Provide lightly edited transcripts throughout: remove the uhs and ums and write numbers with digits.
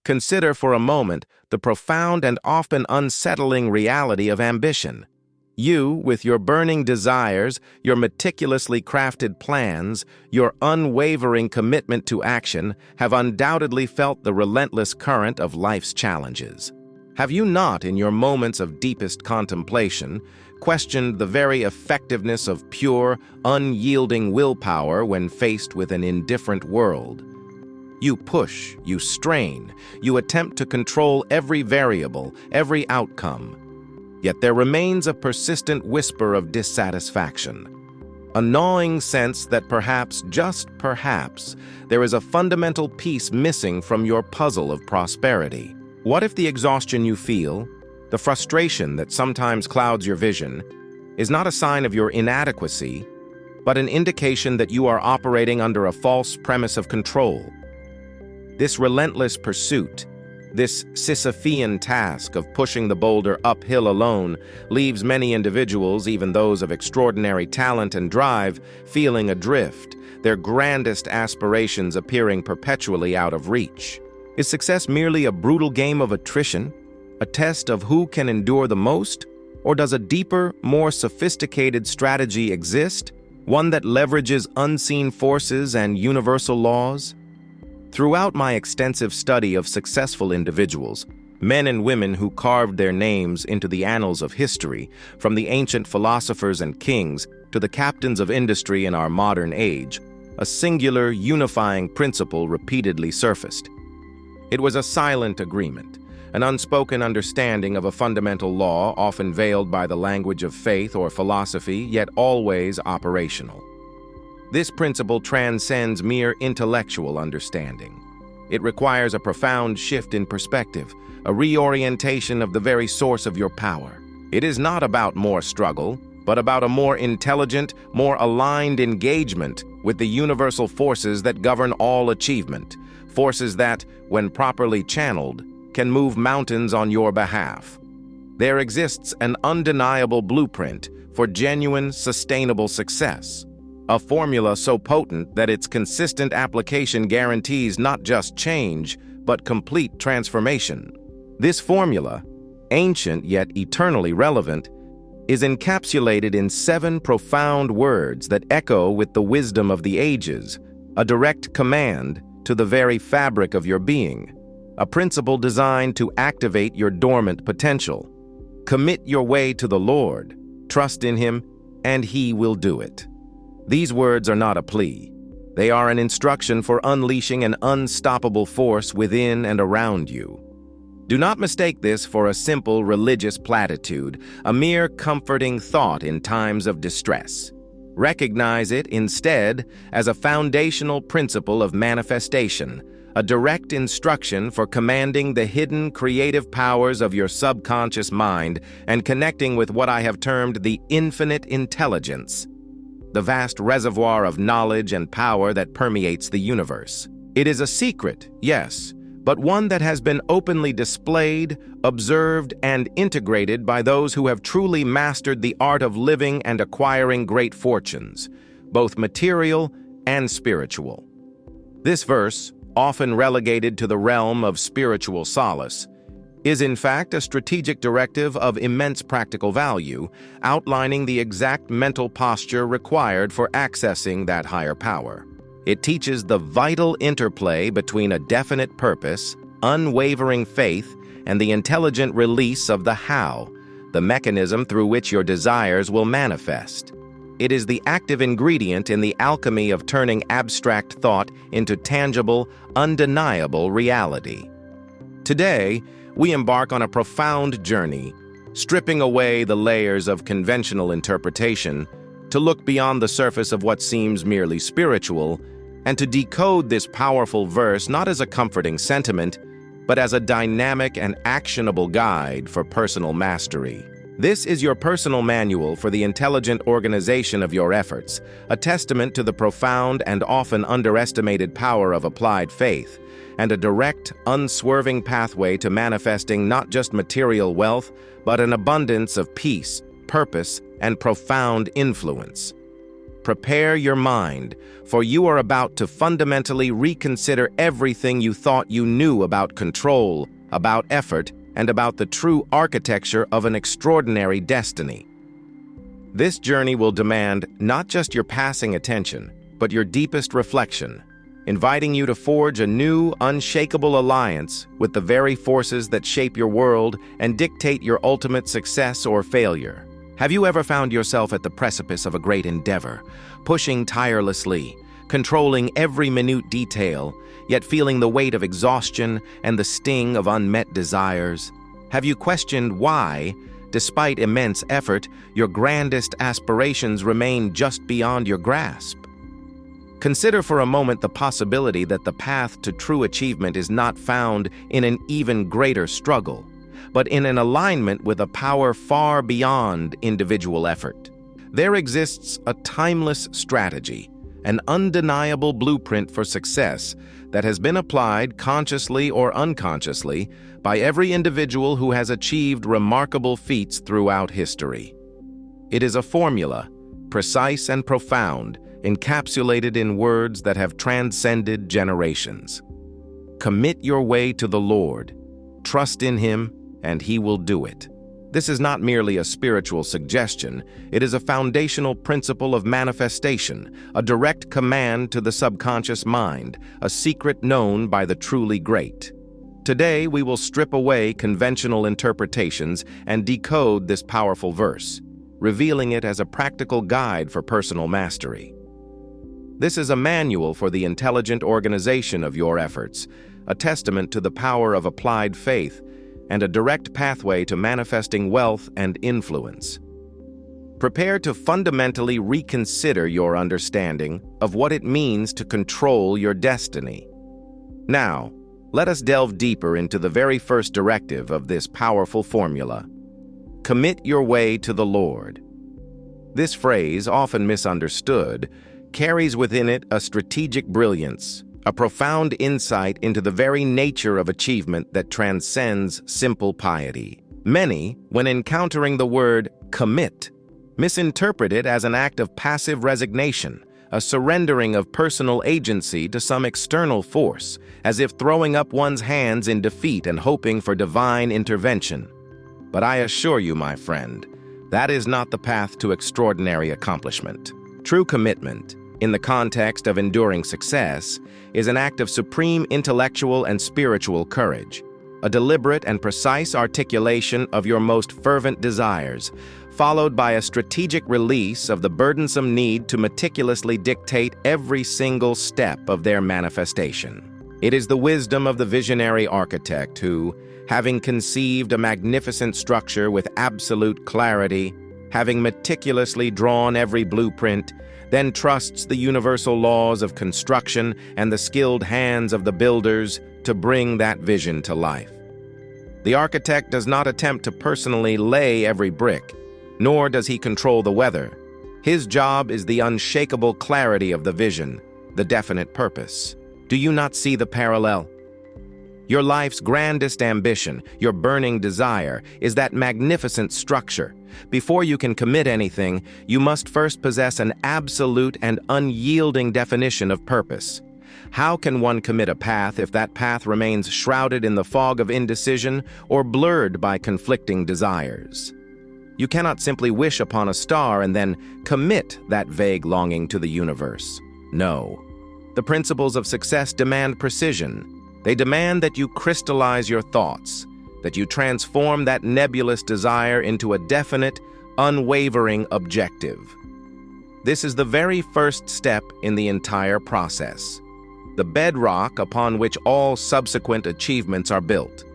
Consider for a moment the profound and often unsettling reality of ambition. You, with your burning desires, your meticulously crafted plans, your unwavering commitment to action, have undoubtedly felt the relentless current of life's challenges. Have you not, in your moments of deepest contemplation, questioned the very effectiveness of pure, unyielding willpower when faced with an indifferent world? You push, you strain, you attempt to control every variable, every outcome. Yet there remains a persistent whisper of dissatisfaction, a gnawing sense that perhaps, just perhaps, there is a fundamental piece missing from your puzzle of prosperity. What if the exhaustion you feel, the frustration that sometimes clouds your vision, is not a sign of your inadequacy, but an indication that you are operating under a false premise of control? This relentless pursuit, this Sisyphean task of pushing the boulder uphill alone, leaves many individuals, even those of extraordinary talent and drive, feeling adrift, their grandest aspirations appearing perpetually out of reach. Is success merely a brutal game of attrition, a test of who can endure the most? Or does a deeper, more sophisticated strategy exist, one that leverages unseen forces and universal laws? Throughout my extensive study of successful individuals, men and women who carved their names into the annals of history, from the ancient philosophers and kings to the captains of industry in our modern age, a singular, unifying principle repeatedly surfaced. It was a silent agreement, an unspoken understanding of a fundamental law often veiled by the language of faith or philosophy, yet always operational. This principle transcends mere intellectual understanding. It requires a profound shift in perspective, a reorientation of the very source of your power. It is not about more struggle, but about a more intelligent, more aligned engagement with the universal forces that govern all achievement, forces that, when properly channeled, can move mountains on your behalf. There exists an undeniable blueprint for genuine, sustainable success. A formula so potent that its consistent application guarantees not just change, but complete transformation. This formula, ancient yet eternally relevant, is encapsulated in 7 profound words that echo with the wisdom of the ages, a direct command to the very fabric of your being, a principle designed to activate your dormant potential. Commit your way to the Lord, trust in Him, and He will do it. These words are not a plea. They are an instruction for unleashing an unstoppable force within and around you. Do not mistake this for a simple religious platitude, a mere comforting thought in times of distress. Recognize it instead as a foundational principle of manifestation, a direct instruction for commanding the hidden creative powers of your subconscious mind and connecting with what I have termed the infinite intelligence, the vast reservoir of knowledge and power that permeates the universe. It is a secret, yes, but one that has been openly displayed, observed, and integrated by those who have truly mastered the art of living and acquiring great fortunes, both material and spiritual. This verse, often relegated to the realm of spiritual solace, is in fact a strategic directive of immense practical value, outlining the exact mental posture required for accessing that higher power. It teaches the vital interplay between a definite purpose, unwavering faith, and the intelligent release of the how, the mechanism through which your desires will manifest. It is the active ingredient in the alchemy of turning abstract thought into tangible, undeniable reality. Today, we embark on a profound journey, stripping away the layers of conventional interpretation to look beyond the surface of what seems merely spiritual and to decode this powerful verse not as a comforting sentiment, but as a dynamic and actionable guide for personal mastery. This is your personal manual for the intelligent organization of your efforts, a testament to the profound and often underestimated power of applied faith, and a direct, unswerving pathway to manifesting not just material wealth, but an abundance of peace, purpose, and profound influence. Prepare your mind, for you are about to fundamentally reconsider everything you thought you knew about control, about effort, and about the true architecture of an extraordinary destiny. This journey will demand not just your passing attention, but your deepest reflection, inviting you to forge a new, unshakable alliance with the very forces that shape your world and dictate your ultimate success or failure. Have you ever found yourself at the precipice of a great endeavor, pushing tirelessly, controlling every minute detail, yet feeling the weight of exhaustion and the sting of unmet desires? Have you questioned why, despite immense effort, your grandest aspirations remain just beyond your grasp? Consider for a moment the possibility that the path to true achievement is not found in an even greater struggle, but in an alignment with a power far beyond individual effort. There exists a timeless strategy, an undeniable blueprint for success that has been applied consciously or unconsciously by every individual who has achieved remarkable feats throughout history. It is a formula, precise and profound, encapsulated in words that have transcended generations. Commit your way to the Lord, trust in Him, and He will do it. This is not merely a spiritual suggestion, it is a foundational principle of manifestation, a direct command to the subconscious mind, a secret known by the truly great. Today, we will strip away conventional interpretations and decode this powerful verse, revealing it as a practical guide for personal mastery. This is a manual for the intelligent organization of your efforts, a testament to the power of applied faith, and a direct pathway to manifesting wealth and influence. Prepare to fundamentally reconsider your understanding of what it means to control your destiny. Now, let us delve deeper into the very first directive of this powerful formula. Commit your way to the Lord. This phrase, often misunderstood, carries within it a strategic brilliance, a profound insight into the very nature of achievement that transcends simple piety. Many, when encountering the word commit, misinterpret it as an act of passive resignation, a surrendering of personal agency to some external force, as if throwing up one's hands in defeat and hoping for divine intervention. But I assure you, my friend, that is not the path to extraordinary accomplishment. True commitment, in the context of enduring success, is an act of supreme intellectual and spiritual courage, a deliberate and precise articulation of your most fervent desires, followed by a strategic release of the burdensome need to meticulously dictate every single step of their manifestation. It is the wisdom of the visionary architect who, having conceived a magnificent structure with absolute clarity, having meticulously drawn every blueprint, then trusts the universal laws of construction and the skilled hands of the builders to bring that vision to life. The architect does not attempt to personally lay every brick, nor does he control the weather. His job is the unshakable clarity of the vision, the definite purpose. Do you not see the parallel? Your life's grandest ambition, your burning desire, is that magnificent structure. Before you can commit anything, you must first possess an absolute and unyielding definition of purpose. How can one commit a path if that path remains shrouded in the fog of indecision or blurred by conflicting desires? You cannot simply wish upon a star and then commit that vague longing to the universe. No. The principles of success demand precision. They demand that you crystallize your thoughts, that you transform that nebulous desire into a definite, unwavering objective. This is the very first step in the entire process, the bedrock upon which all subsequent achievements are built.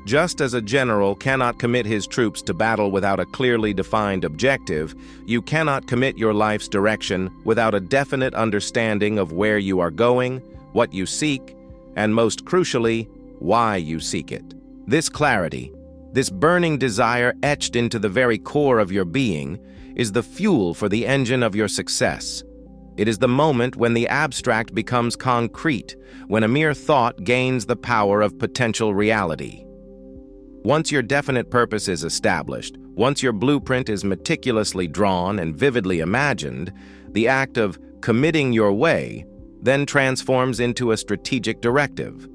Just as a general cannot commit his troops to battle without a clearly defined objective, you cannot commit your life's direction without a definite understanding of where you are going, what you seek, and most crucially, why you seek it. This clarity, this burning desire etched into the very core of your being, is the fuel for the engine of your success. It is the moment when the abstract becomes concrete, when a mere thought gains the power of potential reality. Once your definite purpose is established, once your blueprint is meticulously drawn and vividly imagined, The act of committing your way then transforms into a strategic directive.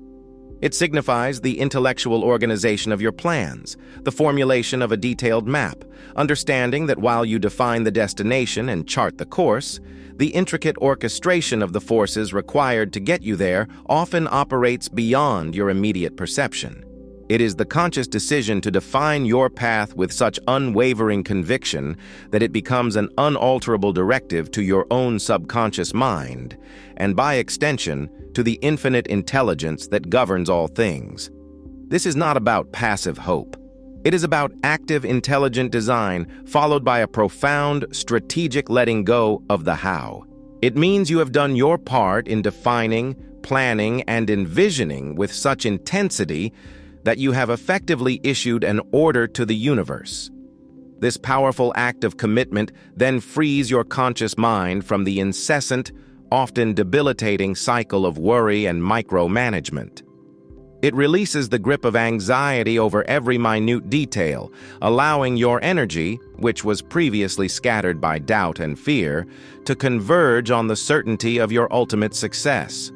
It signifies the intellectual organization of your plans, the formulation of a detailed map, understanding that while you define the destination and chart the course, the intricate orchestration of the forces required to get you there often operates beyond your immediate perception. It is the conscious decision to define your path with such unwavering conviction that it becomes an unalterable directive to your own subconscious mind, and by extension, to the infinite intelligence that governs all things. This is not about passive hope. It is about active, intelligent design followed by a profound, strategic letting go of the how. It means you have done your part in defining, planning, and envisioning with such intensity that you have effectively issued an order to the universe. This powerful act of commitment then frees your conscious mind from the incessant, often debilitating cycle of worry and micromanagement. It releases the grip of anxiety over every minute detail, allowing your energy, which was previously scattered by doubt and fear, to converge on the certainty of your ultimate success.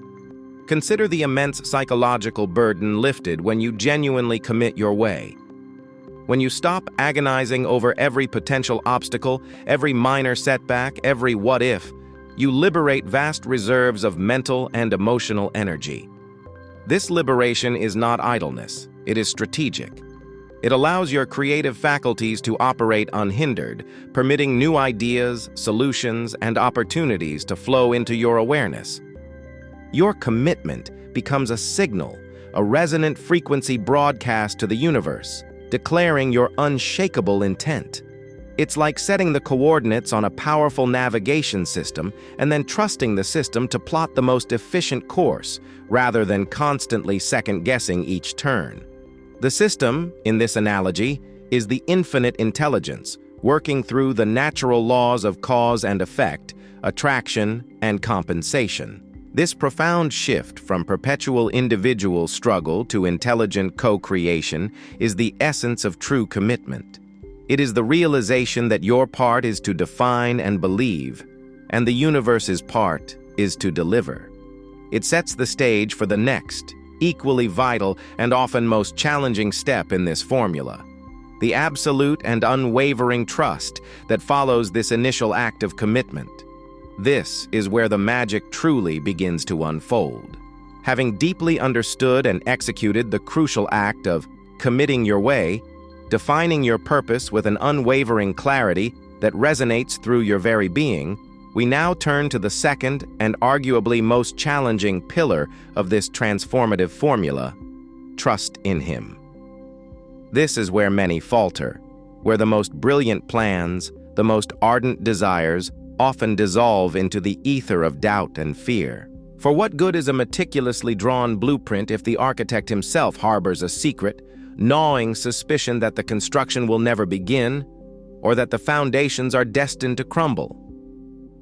Consider the immense psychological burden lifted when you genuinely commit your way. When you stop agonizing over every potential obstacle, every minor setback, every what if, you liberate vast reserves of mental and emotional energy. This liberation is not idleness, it is strategic. It allows your creative faculties to operate unhindered, permitting new ideas, solutions, and opportunities to flow into your awareness. Your commitment becomes a signal, a resonant frequency broadcast to the universe, declaring your unshakable intent. It's like setting the coordinates on a powerful navigation system and then trusting the system to plot the most efficient course, rather than constantly second-guessing each turn. The system, in this analogy, is the infinite intelligence, working through the natural laws of cause and effect, attraction and compensation. This profound shift from perpetual individual struggle to intelligent co-creation is the essence of true commitment. It is the realization that your part is to define and believe, and the universe's part is to deliver. It sets the stage for the next, equally vital and often most challenging step in this formula: the absolute and unwavering trust that follows this initial act of commitment. This is where the magic truly begins to unfold. Having deeply understood and executed the crucial act of committing your way, defining your purpose with an unwavering clarity that resonates through your very being, we now turn to the second and arguably most challenging pillar of this transformative formula: trust in Him. This is where many falter, where the most brilliant plans, the most ardent desires, often dissolve into the ether of doubt and fear. For what good is a meticulously drawn blueprint if the architect himself harbors a secret, gnawing suspicion that the construction will never begin, or that the foundations are destined to crumble?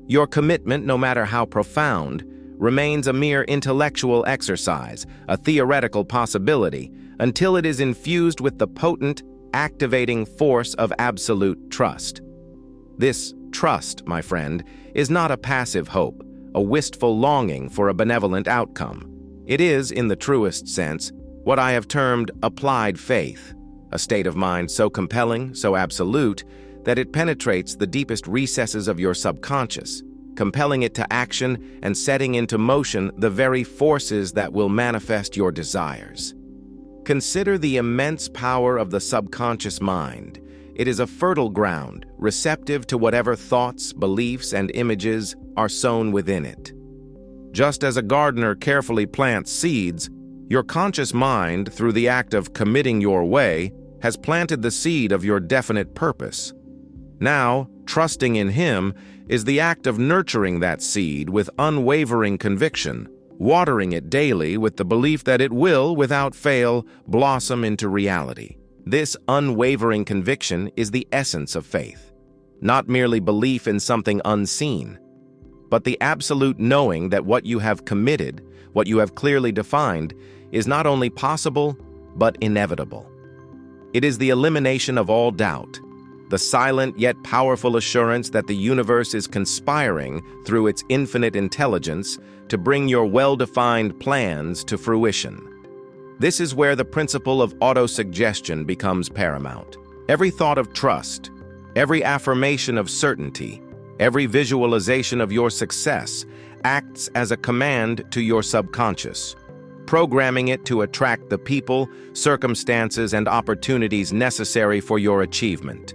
Your commitment, no matter how profound, remains a mere intellectual exercise, a theoretical possibility, until it is infused with the potent, activating force of absolute trust. This trust, my friend, is not a passive hope, a wistful longing for a benevolent outcome. It is, in the truest sense, what I have termed applied faith, a state of mind so compelling, so absolute, that it penetrates the deepest recesses of your subconscious, compelling it to action and setting into motion the very forces that will manifest your desires. Consider the immense power of the subconscious mind. It is a fertile ground, receptive to whatever thoughts, beliefs, and images are sown within it. Just as a gardener carefully plants seeds, your conscious mind, through the act of committing your way, has planted the seed of your definite purpose. Now, trusting in Him is the act of nurturing that seed with unwavering conviction, watering it daily with the belief that it will, without fail, blossom into reality. This unwavering conviction is the essence of faith, not merely belief in something unseen, but the absolute knowing that what you have committed, what you have clearly defined, is not only possible, but inevitable. It is the elimination of all doubt, the silent yet powerful assurance that the universe is conspiring through its infinite intelligence to bring your well-defined plans to fruition. This is where the principle of autosuggestion becomes paramount. Every thought of trust, every affirmation of certainty, every visualization of your success acts as a command to your subconscious, programming it to attract the people, circumstances, and opportunities necessary for your achievement.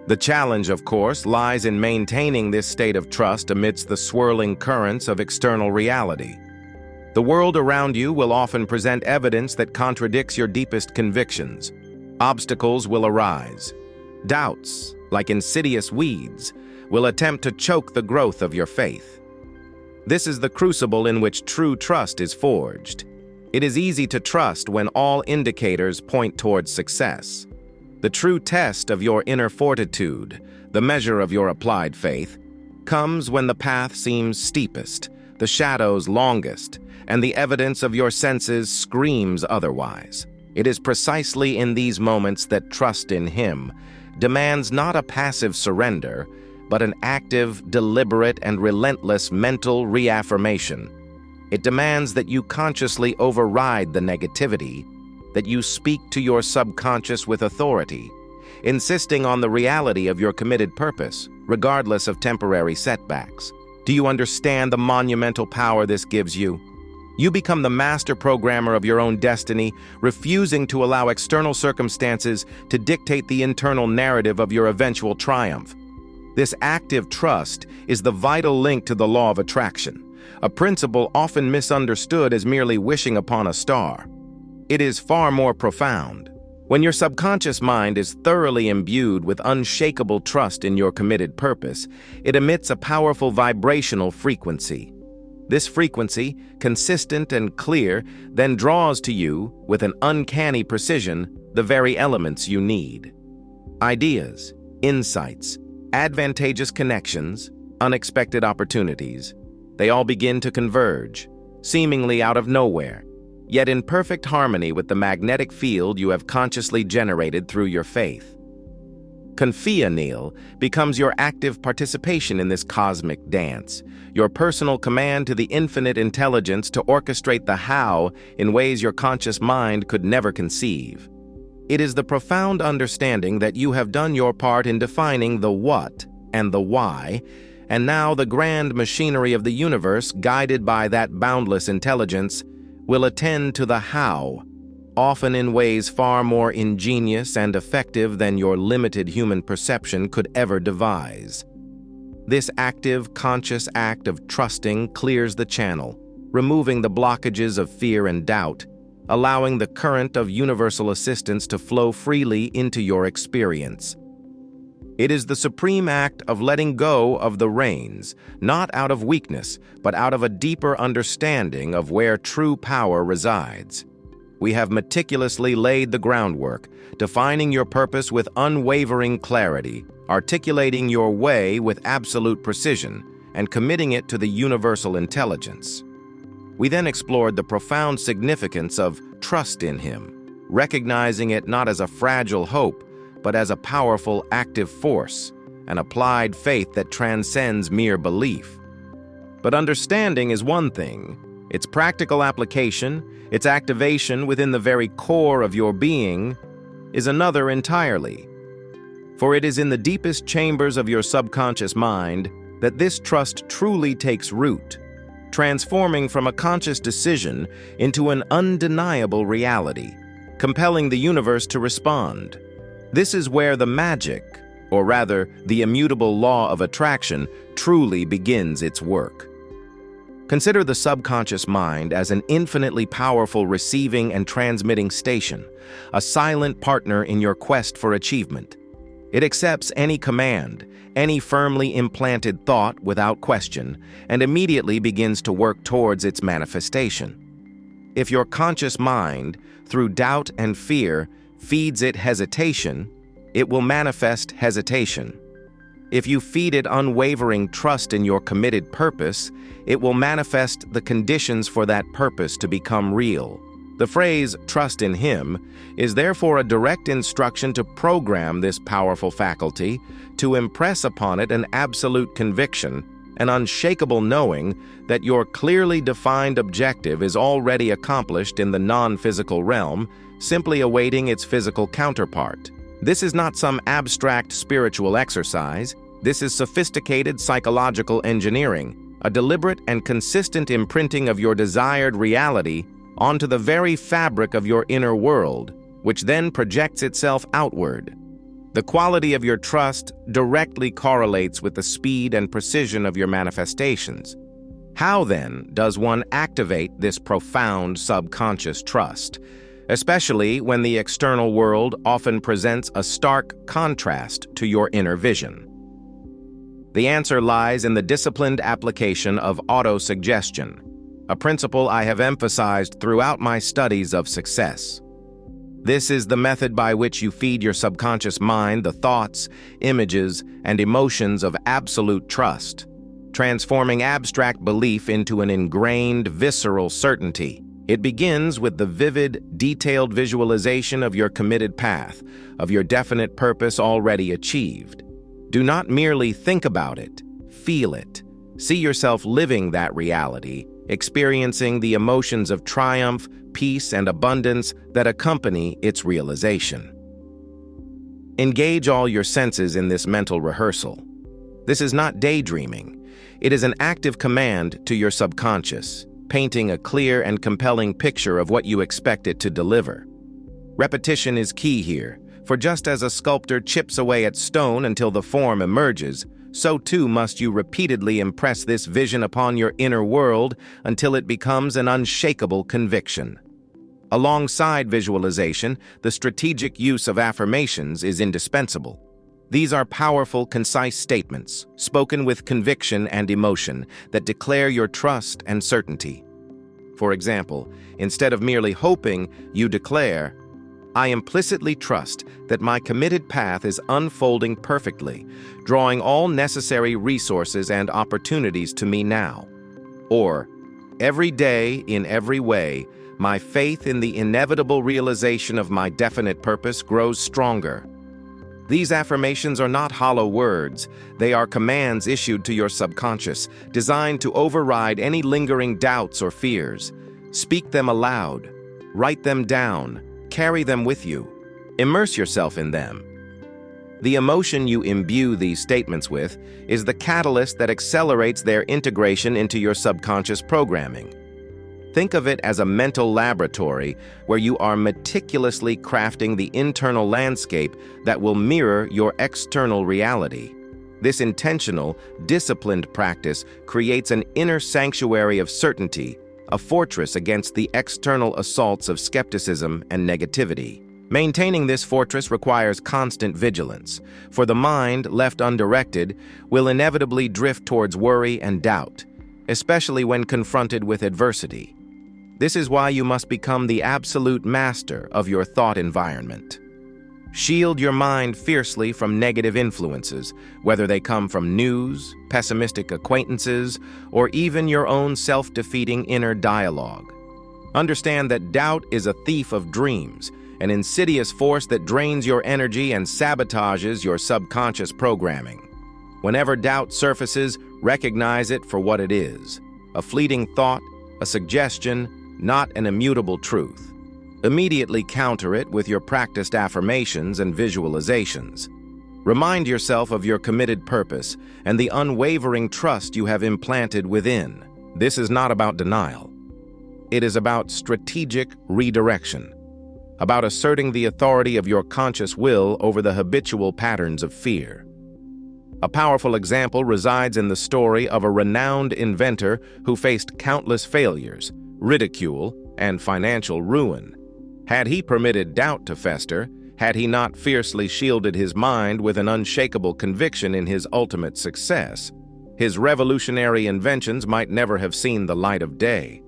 The challenge, of course, lies in maintaining this state of trust amidst the swirling currents of external reality. The world around you will often present evidence that contradicts your deepest convictions. Obstacles will arise. Doubts, like insidious weeds, will attempt to choke the growth of your faith. This is the crucible in which true trust is forged. It is easy to trust when all indicators point towards success. The true test of your inner fortitude, the measure of your applied faith, comes when the path seems steepest, the shadows longest, and the evidence of your senses screams otherwise. It is precisely in these moments that trust in Him demands not a passive surrender, but an active, deliberate, and relentless mental reaffirmation. It demands that you consciously override the negativity, that you speak to your subconscious with authority, insisting on the reality of your committed purpose, regardless of temporary setbacks. Do you understand the monumental power this gives you? You become the master programmer of your own destiny, refusing to allow external circumstances to dictate the internal narrative of your eventual triumph. This active trust is the vital link to the law of attraction, a principle often misunderstood as merely wishing upon a star. It is far more profound. When your subconscious mind is thoroughly imbued with unshakable trust in your committed purpose, it emits a powerful vibrational frequency. This frequency, consistent and clear, then draws to you, with an uncanny precision, the very elements you need. Ideas, insights, advantageous connections, unexpected opportunities, they all begin to converge, seemingly out of nowhere, yet in perfect harmony with the magnetic field you have consciously generated through your faith. Confianil becomes your active participation in this cosmic dance, your personal command to the infinite intelligence to orchestrate the how in ways your conscious mind could never conceive. It is the profound understanding that you have done your part in defining the what and the why, and now the grand machinery of the universe, guided by that boundless intelligence, will attend to the how, often in ways far more ingenious and effective than your limited human perception could ever devise. This active, conscious act of trusting clears the channel, removing the blockages of fear and doubt, allowing the current of universal assistance to flow freely into your experience. It is the supreme act of letting go of the reins, not out of weakness, but out of a deeper understanding of where true power resides. We have meticulously laid the groundwork, defining your purpose with unwavering clarity, articulating your way with absolute precision, and committing it to the universal intelligence. We then explored the profound significance of trust in Him, recognizing it not as a fragile hope, but as a powerful active force, an applied faith that transcends mere belief. But understanding is one thing. Its practical application, its activation within the very core of your being, is another entirely. For it is in the deepest chambers of your subconscious mind that this trust truly takes root, transforming from a conscious decision into an undeniable reality, compelling the universe to respond. This is where the magic, or rather, the immutable law of attraction, truly begins its work. Consider the subconscious mind as an infinitely powerful receiving and transmitting station, a silent partner in your quest for achievement. It accepts any command, any firmly implanted thought without question, and immediately begins to work towards its manifestation. If your conscious mind, through doubt and fear, feeds it hesitation, it will manifest hesitation. If you feed it unwavering trust in your committed purpose, it will manifest the conditions for that purpose to become real. The phrase, "trust in him," is therefore a direct instruction to program this powerful faculty, to impress upon it an absolute conviction, an unshakable knowing that your clearly defined objective is already accomplished in the non-physical realm, simply awaiting its physical counterpart. This is not some abstract spiritual exercise. This is sophisticated psychological engineering, a deliberate and consistent imprinting of your desired reality onto the very fabric of your inner world, which then projects itself outward. The quality of your trust directly correlates with the speed and precision of your manifestations. How, then, does one activate this profound subconscious trust, especially when the external world often presents a stark contrast to your inner vision? The answer lies in the disciplined application of autosuggestion, a principle I have emphasized throughout my studies of success. This is the method by which you feed your subconscious mind the thoughts, images, and emotions of absolute trust, transforming abstract belief into an ingrained, visceral certainty. It begins with the vivid, detailed visualization of your committed path, of your definite purpose already achieved. Do not merely think about it, feel it. See yourself living that reality, experiencing the emotions of triumph, peace, and abundance that accompany its realization. Engage all your senses in this mental rehearsal. This is not daydreaming. It is an active command to your subconscious, painting a clear and compelling picture of what you expect it to deliver. Repetition is key here, for just as a sculptor chips away at stone until the form emerges, so too must you repeatedly impress this vision upon your inner world until it becomes an unshakable conviction. Alongside visualization, the strategic use of affirmations is indispensable. These are powerful, concise statements, spoken with conviction and emotion, that declare your trust and certainty. For example, instead of merely hoping, you declare, "I implicitly trust that my committed path is unfolding perfectly, drawing all necessary resources and opportunities to me now." Or, "Every day, in every way, my faith in the inevitable realization of my definite purpose grows stronger." These affirmations are not hollow words. They are commands issued to your subconscious, designed to override any lingering doubts or fears. Speak them aloud. Write them down. Carry them with you. Immerse yourself in them. The emotion you imbue these statements with is the catalyst that accelerates their integration into your subconscious programming. Think of it as a mental laboratory where you are meticulously crafting the internal landscape that will mirror your external reality. This intentional, disciplined practice creates an inner sanctuary of certainty, a fortress against the external assaults of skepticism and negativity. Maintaining this fortress requires constant vigilance, for the mind, left undirected, will inevitably drift towards worry and doubt, especially when confronted with adversity. This is why you must become the absolute master of your thought environment. Shield your mind fiercely from negative influences, whether they come from news, pessimistic acquaintances, or even your own self-defeating inner dialogue. Understand that doubt is a thief of dreams, an insidious force that drains your energy and sabotages your subconscious programming. Whenever doubt surfaces, recognize it for what it is: a fleeting thought, a suggestion, not an immutable truth. Immediately counter it with your practiced affirmations and visualizations. Remind yourself of your committed purpose and the unwavering trust you have implanted within. This is not about denial. It is about strategic redirection, about asserting the authority of your conscious will over the habitual patterns of fear. A powerful example resides in the story of a renowned inventor who faced countless failures, ridicule, and financial ruin. Had he permitted doubt to fester, had he not fiercely shielded his mind with an unshakable conviction in his ultimate success, his revolutionary inventions might never have seen the light of day.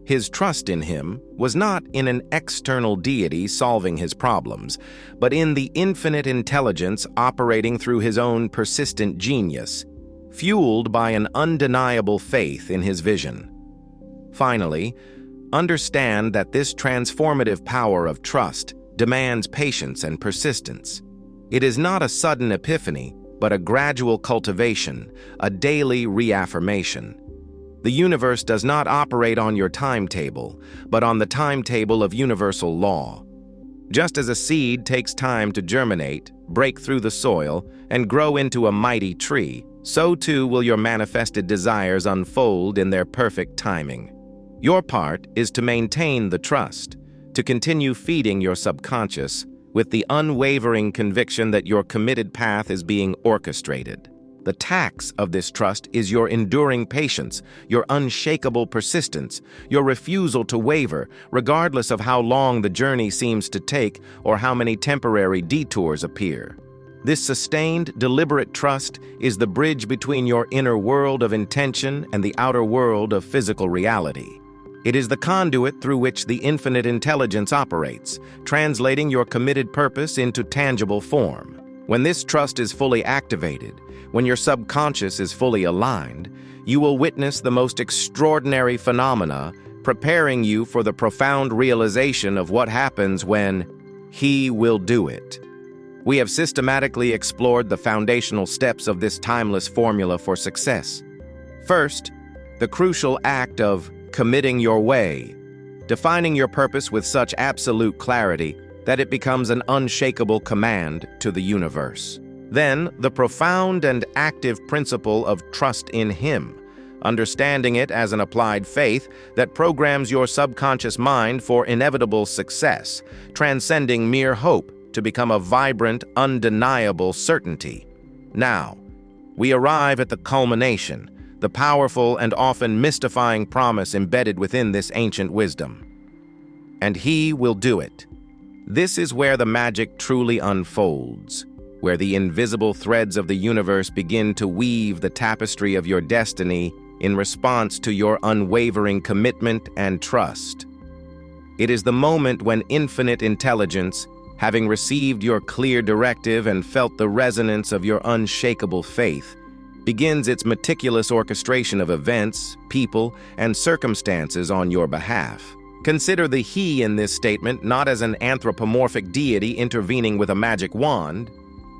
His trust in him was not in an external deity solving his problems, but in the infinite intelligence operating through his own persistent genius, fueled by an undeniable faith in his vision. Finally, Understand that this transformative power of trust demands patience and persistence. It is not a sudden epiphany, but a gradual cultivation, a daily reaffirmation. The universe does not operate on your timetable, but on the timetable of universal law. Just as a seed takes time to germinate, break through the soil, and grow into a mighty tree, so too will your manifested desires unfold in their perfect timing. Your part is to maintain the trust, to continue feeding your subconscious with the unwavering conviction that your committed path is being orchestrated. The tax of this trust is your enduring patience, your unshakable persistence, your refusal to waver, regardless of how long the journey seems to take or how many temporary detours appear. This sustained, deliberate trust is the bridge between your inner world of intention and the outer world of physical reality. It is the conduit through which the infinite intelligence operates, translating your committed purpose into tangible form. When this trust is fully activated, when your subconscious is fully aligned, you will witness the most extraordinary phenomena, preparing you for the profound realization of what happens when He will do it. We have systematically explored the foundational steps of this timeless formula for success. First, the crucial act of committing your way, defining your purpose with such absolute clarity that it becomes an unshakable command to the universe. Then, the profound and active principle of trust in Him, understanding it as an applied faith that programs your subconscious mind for inevitable success, transcending mere hope to become a vibrant, undeniable certainty. Now, we arrive at the culmination, the powerful and often mystifying promise embedded within this ancient wisdom. And He will do it. This is where the magic truly unfolds, where the invisible threads of the universe begin to weave the tapestry of your destiny in response to your unwavering commitment and trust. It is the moment when infinite intelligence, having received your clear directive and felt the resonance of your unshakable faith, begins its meticulous orchestration of events, people, and circumstances on your behalf. Consider the He in this statement not as an anthropomorphic deity intervening with a magic wand,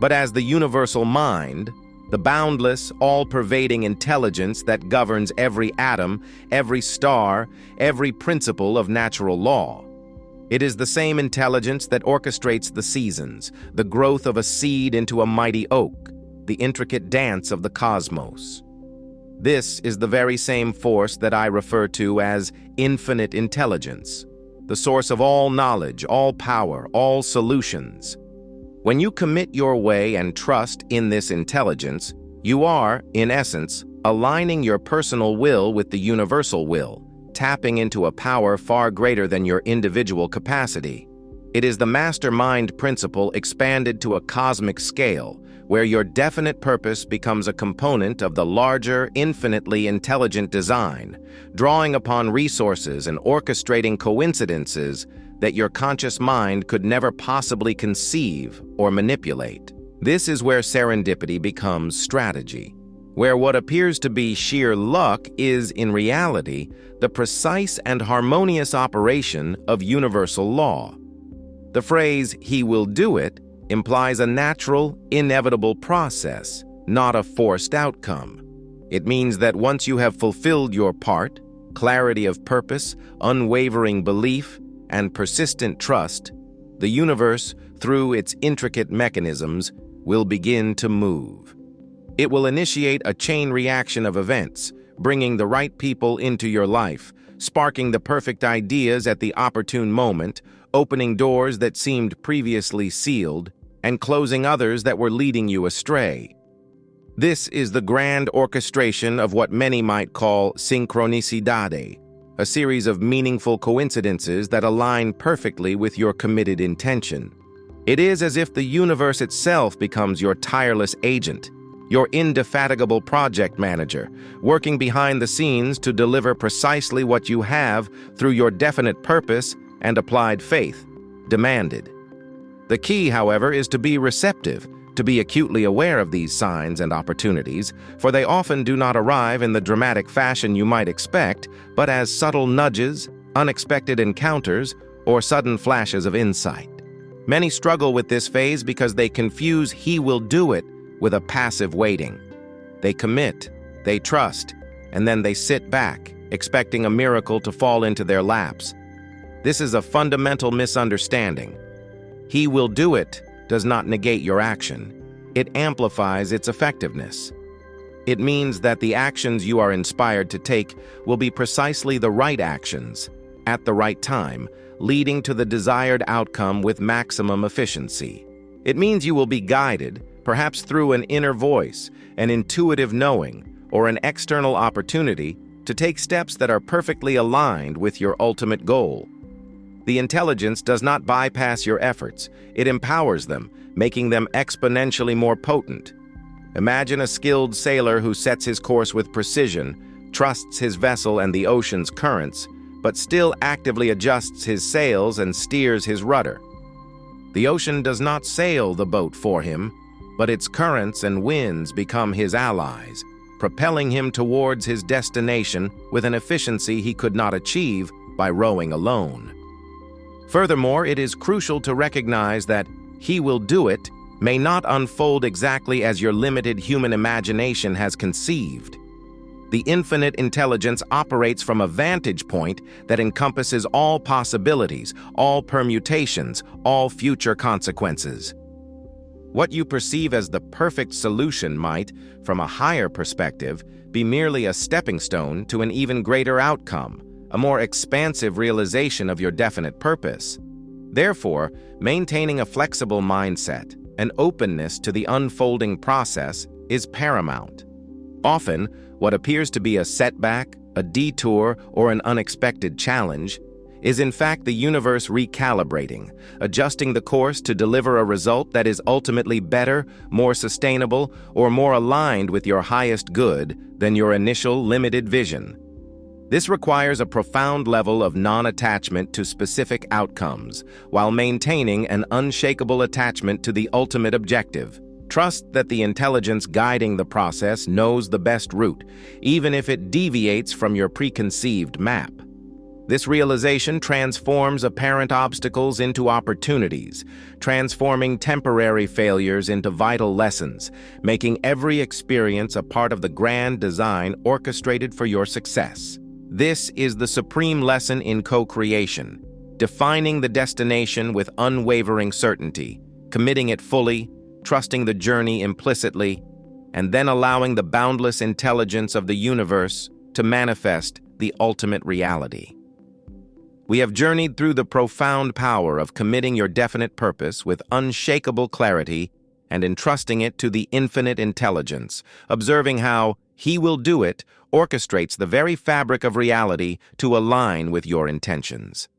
but as the universal mind, the boundless, all-pervading intelligence that governs every atom, every star, every principle of natural law. It is the same intelligence that orchestrates the seasons, the growth of a seed into a mighty oak, the intricate dance of the cosmos. This is the very same force that I refer to as infinite intelligence, the source of all knowledge, all power, all solutions. When you commit your way and trust in this intelligence, you are, in essence, aligning your personal will with the universal will, tapping into a power far greater than your individual capacity. It is the mastermind principle expanded to a cosmic scale, where your definite purpose becomes a component of the larger, infinitely intelligent design, drawing upon resources and orchestrating coincidences that your conscious mind could never possibly conceive or manipulate. This is where serendipity becomes strategy, where what appears to be sheer luck is, in reality, the precise and harmonious operation of universal law. The phrase, "He will do it," implies a natural, inevitable process, not a forced outcome. It means that once you have fulfilled your part, clarity of purpose, unwavering belief, and persistent trust, the universe, through its intricate mechanisms, will begin to move. It will initiate a chain reaction of events, bringing the right people into your life, sparking the perfect ideas at the opportune moment, opening doors that seemed previously sealed, and closing others that were leading you astray. This is the grand orchestration of what many might call sincronicidade, a series of meaningful coincidences that align perfectly with your committed intention. It is as if the universe itself becomes your tireless agent, your indefatigable project manager, working behind the scenes to deliver precisely what you have through your definite purpose and applied faith demanded. The key, however, is to be receptive, to be acutely aware of these signs and opportunities, for they often do not arrive in the dramatic fashion you might expect, but as subtle nudges, unexpected encounters, or sudden flashes of insight. Many struggle with this phase because they confuse "he will do it" with a passive waiting. They commit, they trust, and then they sit back, expecting a miracle to fall into their laps. This is a fundamental misunderstanding. "He will do it" does not negate your action. It amplifies its effectiveness. It means that the actions you are inspired to take will be precisely the right actions, at the right time, leading to the desired outcome with maximum efficiency. It means you will be guided, perhaps through an inner voice, an intuitive knowing, or an external opportunity to take steps that are perfectly aligned with your ultimate goal. The intelligence does not bypass your efforts, it empowers them, making them exponentially more potent. Imagine a skilled sailor who sets his course with precision, trusts his vessel and the ocean's currents, but still actively adjusts his sails and steers his rudder. The ocean does not sail the boat for him, but its currents and winds become his allies, propelling him towards his destination with an efficiency he could not achieve by rowing alone. Furthermore, it is crucial to recognize that "he will do it" may not unfold exactly as your limited human imagination has conceived. The infinite intelligence operates from a vantage point that encompasses all possibilities, all permutations, all future consequences. What you perceive as the perfect solution might, from a higher perspective, be merely a stepping stone to an even greater outcome, a more expansive realization of your definite purpose. Therefore, maintaining a flexible mindset, an openness to the unfolding process, is paramount. Often, what appears to be a setback, a detour, or an unexpected challenge is in fact the universe recalibrating, adjusting the course to deliver a result that is ultimately better, more sustainable, or more aligned with your highest good than your initial limited vision. This requires a profound level of non-attachment to specific outcomes, while maintaining an unshakable attachment to the ultimate objective. Trust that the intelligence guiding the process knows the best route, even if it deviates from your preconceived map. This realization transforms apparent obstacles into opportunities, transforming temporary failures into vital lessons, making every experience a part of the grand design orchestrated for your success. This is the supreme lesson in co-creation, defining the destination with unwavering certainty, committing it fully, trusting the journey implicitly, and then allowing the boundless intelligence of the universe to manifest the ultimate reality. We have journeyed through the profound power of committing your definite purpose with unshakable clarity and entrusting it to the infinite intelligence, observing how "he will do it" orchestrates the very fabric of reality to align with your intentions.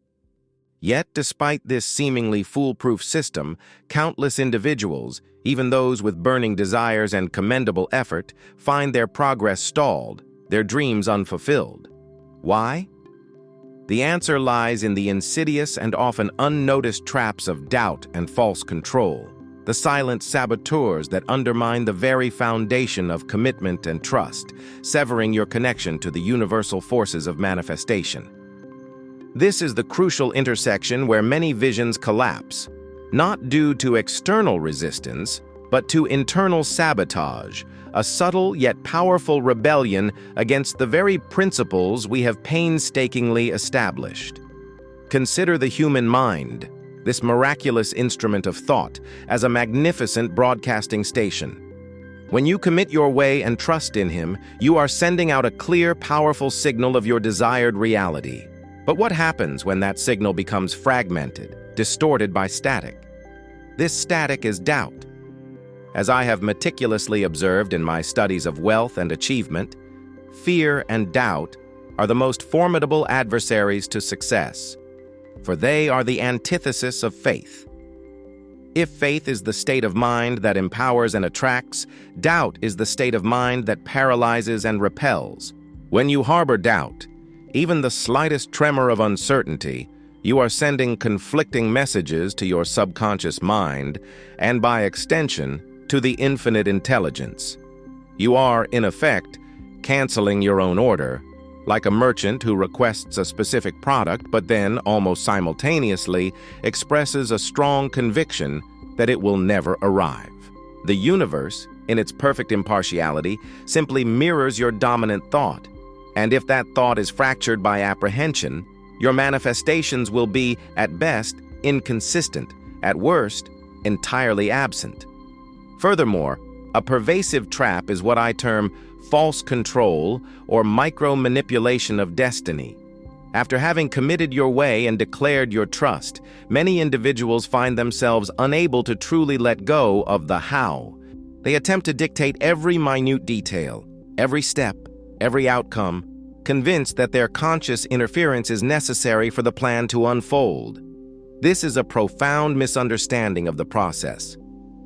Yet, despite this seemingly foolproof system, countless individuals, even those with burning desires and commendable effort, find their progress stalled, their dreams unfulfilled. Why? The answer lies in the insidious and often unnoticed traps of doubt and false control, the silent saboteurs that undermine the very foundation of commitment and trust, severing your connection to the universal forces of manifestation. This is the crucial intersection where many visions collapse, not due to external resistance, but to internal sabotage, a subtle yet powerful rebellion against the very principles we have painstakingly established. Consider the human mind, this miraculous instrument of thought, as a magnificent broadcasting station. When you commit your way and trust in him, you are sending out a clear, powerful signal of your desired reality. But what happens when that signal becomes fragmented, distorted by static? This static is doubt. As I have meticulously observed in my studies of wealth and achievement, fear and doubt are the most formidable adversaries to success, for they are the antithesis of faith. If faith is the state of mind that empowers and attracts, doubt is the state of mind that paralyzes and repels. When you harbor doubt, even the slightest tremor of uncertainty, you are sending conflicting messages to your subconscious mind, and by extension, to the infinite intelligence. You are, in effect, canceling your own order, like a merchant who requests a specific product but then, almost simultaneously, expresses a strong conviction that it will never arrive. The universe, in its perfect impartiality, simply mirrors your dominant thought. And if that thought is fractured by apprehension, your manifestations will be, at best, inconsistent, at worst, entirely absent. Furthermore, a pervasive trap is what I term false control or micro-manipulation of destiny. After having committed your way and declared your trust, many individuals find themselves unable to truly let go of the how. They attempt to dictate every minute detail, every step, every outcome, convinced that their conscious interference is necessary for the plan to unfold. This is a profound misunderstanding of the process.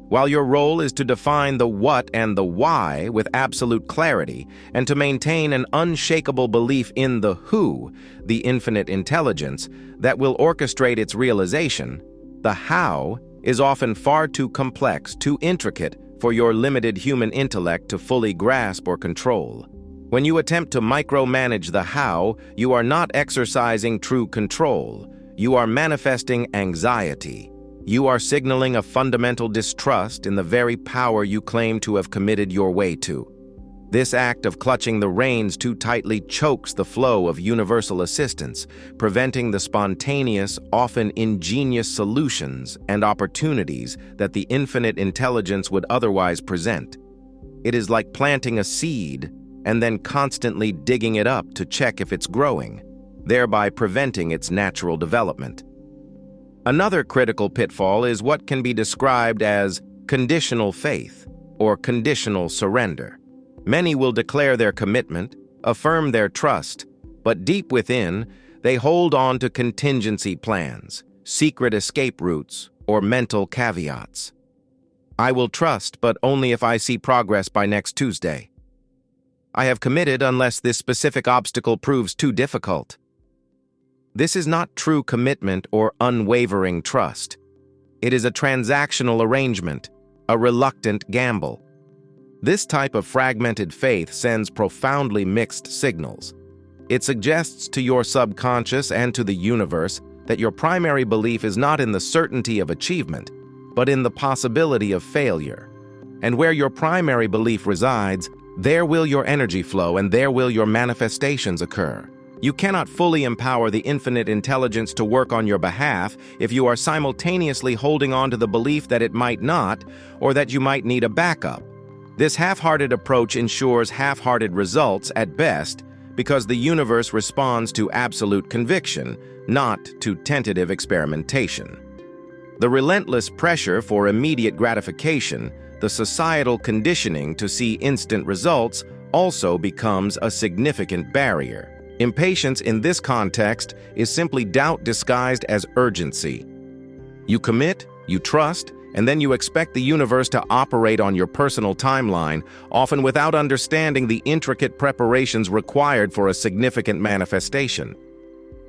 While your role is to define the what and the why with absolute clarity and to maintain an unshakable belief in the who, the infinite intelligence, that will orchestrate its realization, the how is often far too complex, too intricate for your limited human intellect to fully grasp or control. When you attempt to micromanage the how, you are not exercising true control. You are manifesting anxiety. You are signaling a fundamental distrust in the very power you claim to have committed your way to. This act of clutching the reins too tightly chokes the flow of universal assistance, preventing the spontaneous, often ingenious solutions and opportunities that the infinite intelligence would otherwise present. It is like planting a seed and then constantly digging it up to check if it's growing, thereby preventing its natural development. Another critical pitfall is what can be described as conditional faith or conditional surrender. Many will declare their commitment, affirm their trust, but deep within, they hold on to contingency plans, secret escape routes, or mental caveats. I will trust, but only if I see progress by next Tuesday. I have committed unless this specific obstacle proves too difficult. This is not true commitment or unwavering trust. It is a transactional arrangement, a reluctant gamble. This type of fragmented faith sends profoundly mixed signals. It suggests to your subconscious and to the universe that your primary belief is not in the certainty of achievement, but in the possibility of failure. And where your primary belief resides, there will your energy flow and there will your manifestations occur. You cannot fully empower the infinite intelligence to work on your behalf if you are simultaneously holding on to the belief that it might not, or that you might need a backup. This half-hearted approach ensures half-hearted results at best because the universe responds to absolute conviction, not to tentative experimentation. The relentless pressure for immediate gratification, the societal conditioning to see instant results, also becomes a significant barrier. Impatience in this context is simply doubt disguised as urgency. You commit, you trust, and then you expect the universe to operate on your personal timeline, often without understanding the intricate preparations required for a significant manifestation.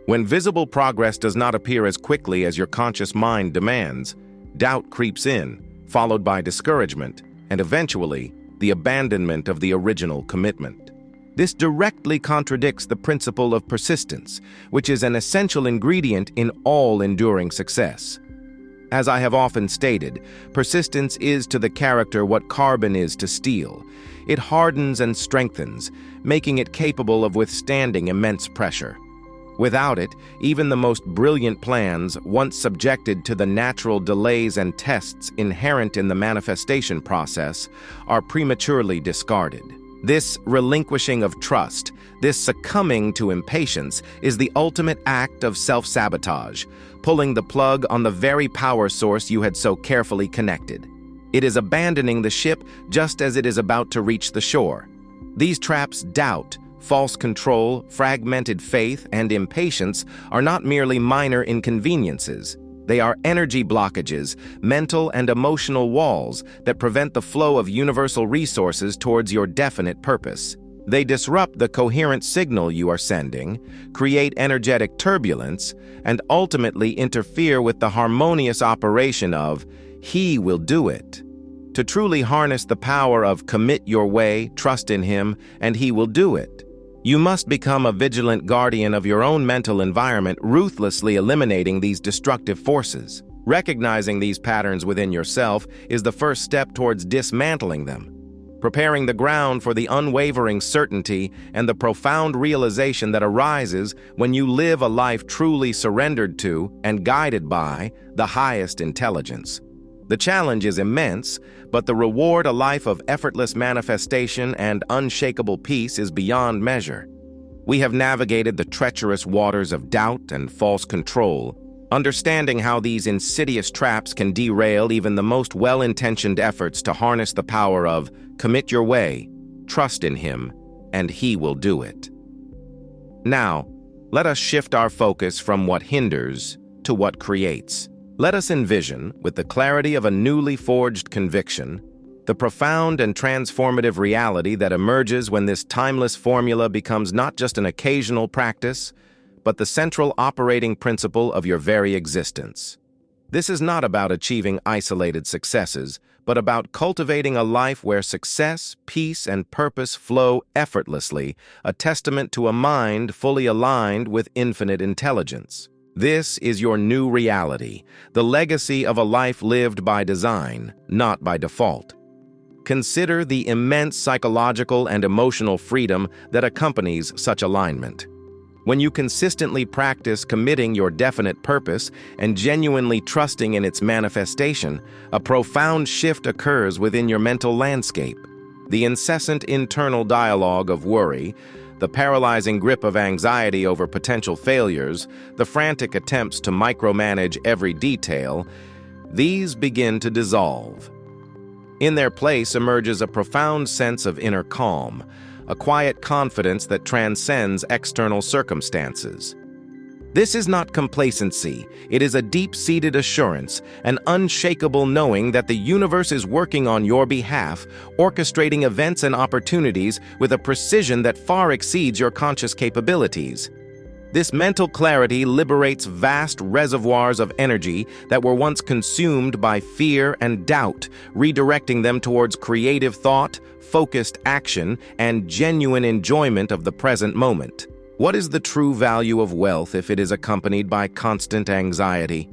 When visible progress does not appear as quickly as your conscious mind demands, doubt creeps in, followed by discouragement, and eventually, the abandonment of the original commitment. This directly contradicts the principle of persistence, which is an essential ingredient in all enduring success. As I have often stated, persistence is to the character what carbon is to steel. It hardens and strengthens, making it capable of withstanding immense pressure. Without it, even the most brilliant plans, once subjected to the natural delays and tests inherent in the manifestation process, are prematurely discarded. This relinquishing of trust, this succumbing to impatience, is the ultimate act of self-sabotage, pulling the plug on the very power source you had so carefully connected. It is abandoning the ship just as it is about to reach the shore. These traps, doubt, false control, fragmented faith, and impatience, are not merely minor inconveniences. They are energy blockages, mental and emotional walls that prevent the flow of universal resources towards your definite purpose. They disrupt the coherent signal you are sending, create energetic turbulence, and ultimately interfere with the harmonious operation of "He will do it." To truly harness the power of commit your way, trust in Him, and He will do it, You must become a vigilant guardian of your own mental environment, ruthlessly eliminating these destructive forces. Recognizing these patterns within yourself is the first step towards dismantling them, preparing the ground for the unwavering certainty and the profound realization that arises when you live a life truly surrendered to and guided by the highest intelligence. The challenge is immense, but the reward, a life of effortless manifestation and unshakable peace, is beyond measure. We have navigated the treacherous waters of doubt and false control, understanding how these insidious traps can derail even the most well-intentioned efforts to harness the power of commit your way, trust in Him, and He will do it. Now, let us shift our focus from what hinders to what creates. Let us envision, with the clarity of a newly forged conviction, the profound and transformative reality that emerges when this timeless formula becomes not just an occasional practice, but the central operating principle of your very existence. This is not about achieving isolated successes, but about cultivating a life where success, peace, and purpose flow effortlessly, a testament to a mind fully aligned with infinite intelligence. This is your new reality, the legacy of a life lived by design, not by default. Consider the immense psychological and emotional freedom that accompanies such alignment. When you consistently practice committing your definite purpose and genuinely trusting in its manifestation, a profound shift occurs within your mental landscape. The incessant internal dialogue of worry, the paralyzing grip of anxiety over potential failures, the frantic attempts to micromanage every detail, these begin to dissolve. In their place emerges a profound sense of inner calm, a quiet confidence that transcends external circumstances. This is not complacency, it is a deep-seated assurance, an unshakable knowing that the universe is working on your behalf, orchestrating events and opportunities with a precision that far exceeds your conscious capabilities. This mental clarity liberates vast reservoirs of energy that were once consumed by fear and doubt, redirecting them towards creative thought, focused action, and genuine enjoyment of the present moment. What is the true value of wealth if it is accompanied by constant anxiety?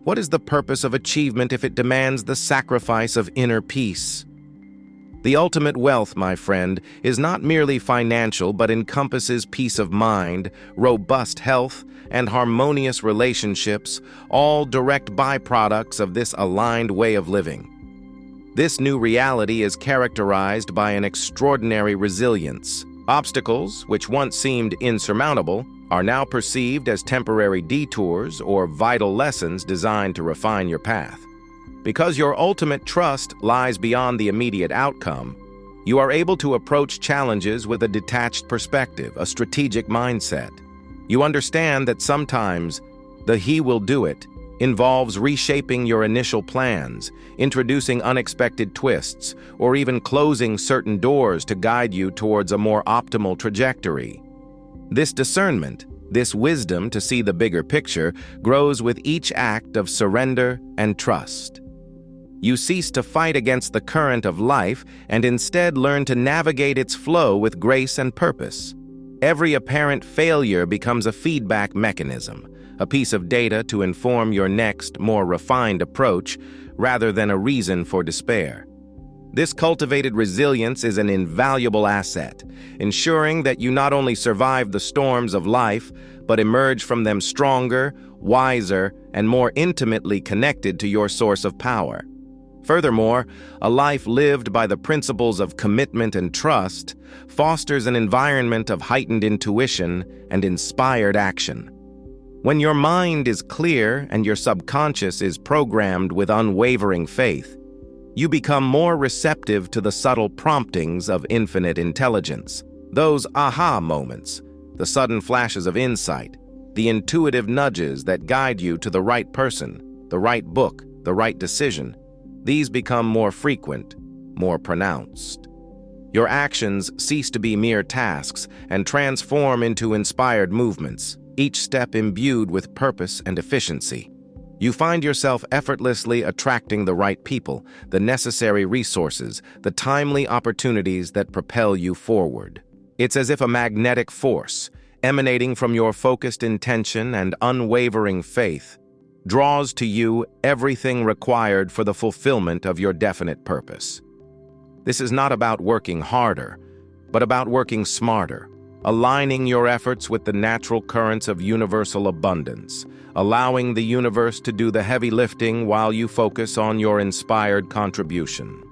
What is the purpose of achievement if it demands the sacrifice of inner peace? The ultimate wealth, my friend, is not merely financial but encompasses peace of mind, robust health, and harmonious relationships, all direct byproducts of this aligned way of living. This new reality is characterized by an extraordinary resilience. Obstacles, which once seemed insurmountable, are now perceived as temporary detours or vital lessons designed to refine your path. Because your ultimate trust lies beyond the immediate outcome, you are able to approach challenges with a detached perspective, a strategic mindset. You understand that sometimes the "He will do it" involves reshaping your initial plans, introducing unexpected twists, or even closing certain doors to guide you towards a more optimal trajectory. This discernment, this wisdom to see the bigger picture, grows with each act of surrender and trust. You cease to fight against the current of life and instead learn to navigate its flow with grace and purpose. Every apparent failure becomes a feedback mechanism, a piece of data to inform your next, more refined approach, rather than a reason for despair. This cultivated resilience is an invaluable asset, ensuring that you not only survive the storms of life, but emerge from them stronger, wiser, and more intimately connected to your source of power. Furthermore, a life lived by the principles of commitment and trust fosters an environment of heightened intuition and inspired action. When your mind is clear and your subconscious is programmed with unwavering faith, you become more receptive to the subtle promptings of infinite intelligence. Those aha moments, the sudden flashes of insight, the intuitive nudges that guide you to the right person, the right book, the right decision, these become more frequent, more pronounced. Your actions cease to be mere tasks and transform into inspired movements, each step imbued with purpose and efficiency. You find yourself effortlessly attracting the right people, the necessary resources, the timely opportunities that propel you forward. It's as if a magnetic force, emanating from your focused intention and unwavering faith, draws to you everything required for the fulfillment of your definite purpose. This is not about working harder, but about working smarter, aligning your efforts with the natural currents of universal abundance, allowing the universe to do the heavy lifting while you focus on your inspired contribution.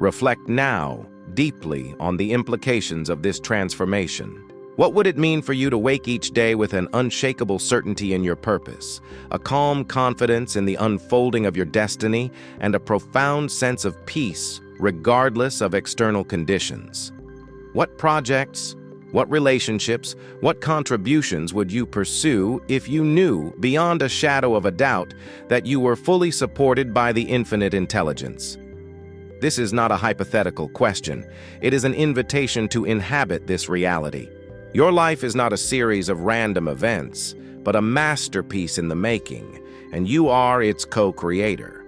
Reflect now deeply on the implications of this transformation. What would it mean for you to wake each day with an unshakable certainty in your purpose, a calm confidence in the unfolding of your destiny, and a profound sense of peace regardless of external conditions? What projects, what relationships, what contributions would you pursue if you knew, beyond a shadow of a doubt, that you were fully supported by the infinite intelligence? This is not a hypothetical question. It is an invitation to inhabit this reality. Your life is not a series of random events, but a masterpiece in the making, and you are its co-creator.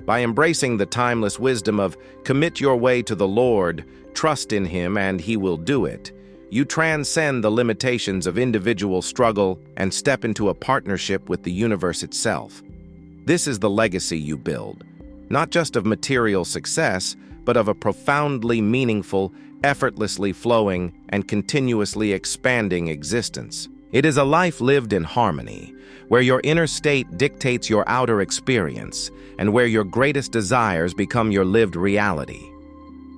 By embracing the timeless wisdom of commit your way to the Lord, trust in Him, and He will do it, you transcend the limitations of individual struggle and step into a partnership with the universe itself. This is the legacy you build, not just of material success, but of a profoundly meaningful, effortlessly flowing, and continuously expanding existence. It is a life lived in harmony, where your inner state dictates your outer experience, and where your greatest desires become your lived reality.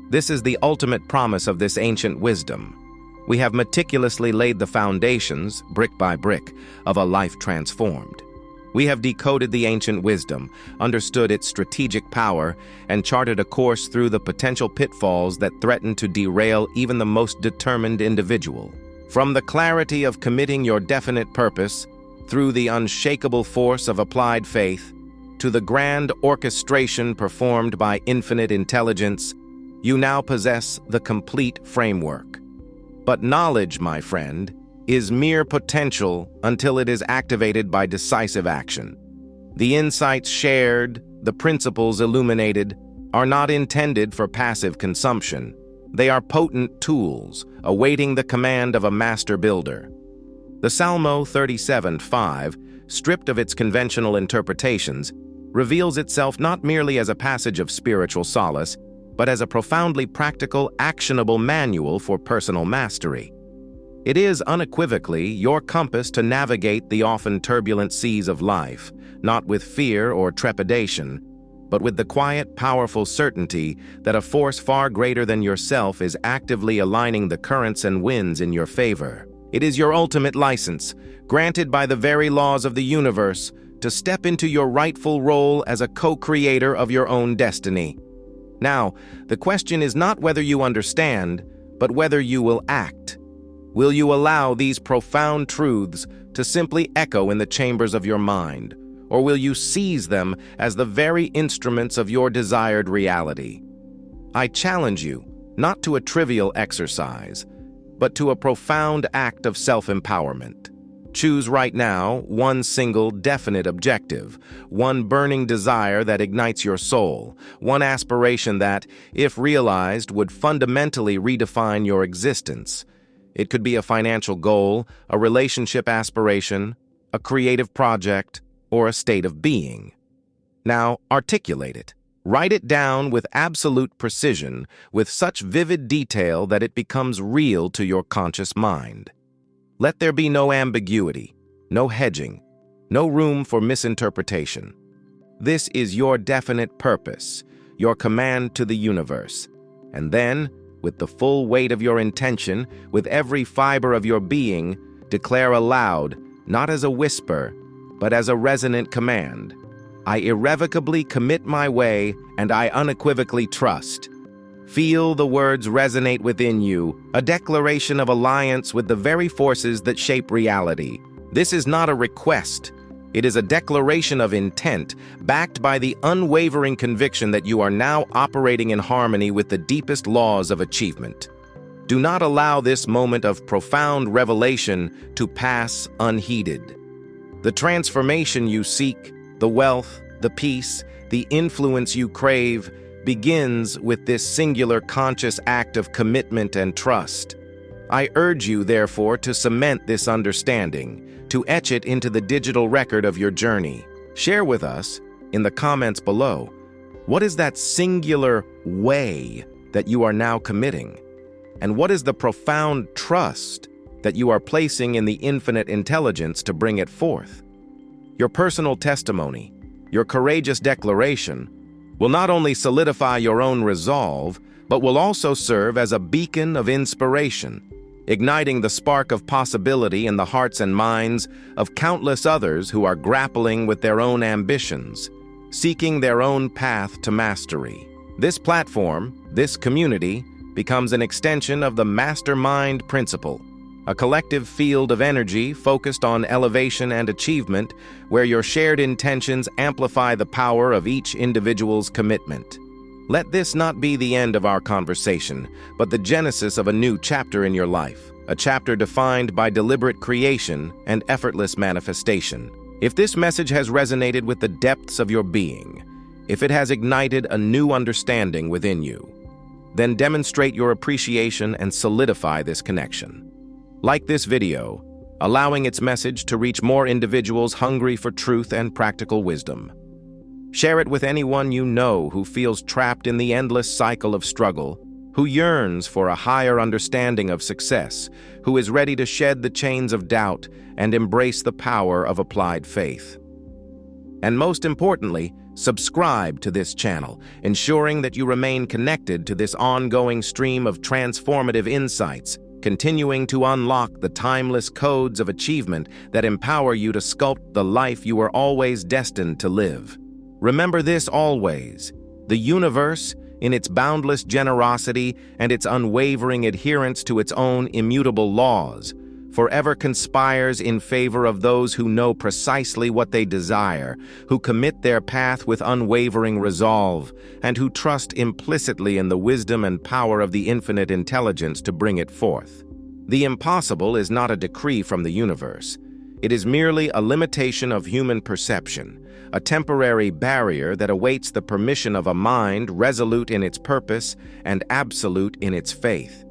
This is the ultimate promise of this ancient wisdom. We have meticulously laid the foundations, brick by brick, of a life transformed. We have decoded the ancient wisdom, understood its strategic power, and charted a course through the potential pitfalls that threaten to derail even the most determined individual. From the clarity of committing your definite purpose, through the unshakable force of applied faith, to the grand orchestration performed by infinite intelligence, you now possess the complete framework. But knowledge, my friend, is mere potential until it is activated by decisive action. The insights shared, the principles illuminated, are not intended for passive consumption. They are potent tools, awaiting the command of a master builder. The Salmo 37:5, stripped of its conventional interpretations, reveals itself not merely as a passage of spiritual solace, but as a profoundly practical, actionable manual for personal mastery. It is unequivocally your compass to navigate the often turbulent seas of life, not with fear or trepidation, but with the quiet, powerful certainty that a force far greater than yourself is actively aligning the currents and winds in your favor. It is your ultimate license, granted by the very laws of the universe, to step into your rightful role as a co-creator of your own destiny. Now, the question is not whether you understand, but whether you will act. Will you allow these profound truths to simply echo in the chambers of your mind, or will you seize them as the very instruments of your desired reality? I challenge you, not to a trivial exercise, but to a profound act of self-empowerment. Choose right now one single definite objective, one burning desire that ignites your soul, one aspiration that, if realized, would fundamentally redefine your existence. It could be a financial goal, a relationship aspiration, a creative project, or a state of being. Now, articulate it. Write it down with absolute precision, with such vivid detail that it becomes real to your conscious mind. Let there be no ambiguity, no hedging, no room for misinterpretation. This is your definite purpose, your command to the universe. And then, with the full weight of your intention, with every fiber of your being, declare aloud, not as a whisper, but as a resonant command. I irrevocably commit my way, and I unequivocally trust. Feel the words resonate within you, a declaration of alliance with the very forces that shape reality. This is not a request. It is a declaration of intent, backed by the unwavering conviction that you are now operating in harmony with the deepest laws of achievement. Do not allow this moment of profound revelation to pass unheeded. The transformation you seek, the wealth, the peace, the influence you crave, begins with this singular conscious act of commitment and trust. I urge you, therefore, to cement this understanding, to etch it into the digital record of your journey. Share with us, in the comments below, what is that singular way that you are now committing? And what is the profound trust that you are placing in the infinite intelligence to bring it forth? Your personal testimony, your courageous declaration, will not only solidify your own resolve, but will also serve as a beacon of inspiration, igniting the spark of possibility in the hearts and minds of countless others who are grappling with their own ambitions, seeking their own path to mastery. This platform, this community, becomes an extension of the mastermind principle, a collective field of energy focused on elevation and achievement, where your shared intentions amplify the power of each individual's commitment. Let this not be the end of our conversation, but the genesis of a new chapter in your life, a chapter defined by deliberate creation and effortless manifestation. If this message has resonated with the depths of your being, if it has ignited a new understanding within you, then demonstrate your appreciation and solidify this connection. Like this video, allowing its message to reach more individuals hungry for truth and practical wisdom. Share it with anyone you know who feels trapped in the endless cycle of struggle, who yearns for a higher understanding of success, who is ready to shed the chains of doubt and embrace the power of applied faith. And most importantly, subscribe to this channel, ensuring that you remain connected to this ongoing stream of transformative insights, continuing to unlock the timeless codes of achievement that empower you to sculpt the life you were always destined to live. Remember this always: the universe, in its boundless generosity and its unwavering adherence to its own immutable laws, forever conspires in favor of those who know precisely what they desire, who commit their path with unwavering resolve, and who trust implicitly in the wisdom and power of the infinite intelligence to bring it forth. The impossible is not a decree from the universe. It is merely a limitation of human perception, a temporary barrier that awaits the permission of a mind resolute in its purpose and absolute in its faith.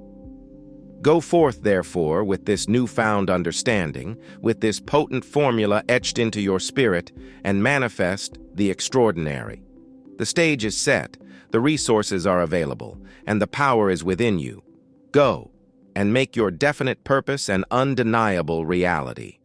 Go forth, therefore, with this newfound understanding, with this potent formula etched into your spirit, and manifest the extraordinary. The stage is set, the resources are available, and the power is within you. Go, and make your definite purpose an undeniable reality.